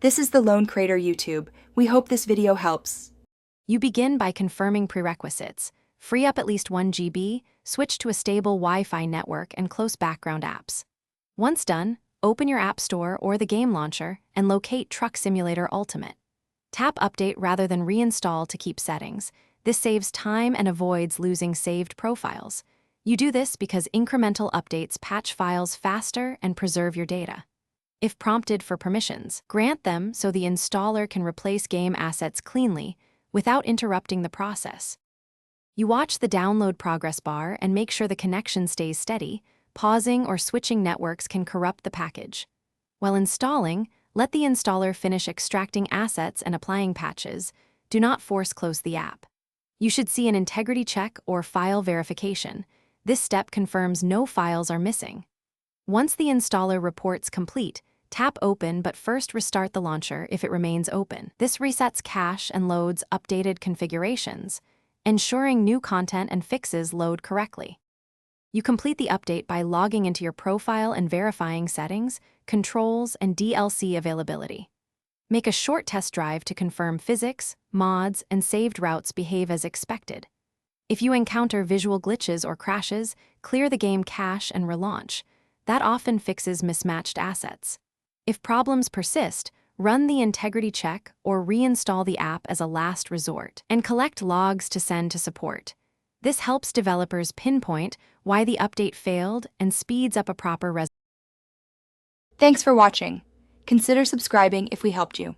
This is the Lone Crater YouTube. We hope this video helps. You begin by confirming prerequisites. Free up at least 1 GB, switch to a stable Wi-Fi network and close background apps. Once done, open your App Store or the game launcher and locate Truck Simulator Ultimate. Tap Update rather than reinstall to keep settings. This saves time and avoids losing saved profiles. You do this because incremental updates patch files faster and preserve your data. If prompted for permissions, grant them so the installer can replace game assets cleanly without interrupting the process. You watch the download progress bar and make sure the connection stays steady. Pausing or switching networks can corrupt the package. While installing, let the installer finish extracting assets and applying patches. Do not force close the app. You should see an integrity check or file verification. This step confirms no files are missing. Once the installer reports complete, tap Open but first restart the launcher if it remains open. This resets cache and loads updated configurations, ensuring new content and fixes load correctly. You complete the update by logging into your profile and verifying settings, controls, and DLC availability. Make a short test drive to confirm physics, mods, and saved routes behave as expected. If you encounter visual glitches or crashes, clear the game cache and relaunch. That often fixes mismatched assets. If problems persist, run the integrity check or reinstall the app as a last resort, and collect logs to send to support. This helps developers pinpoint why the update failed and speeds up a proper resolution. Thanks for watching. Consider subscribing if we helped you.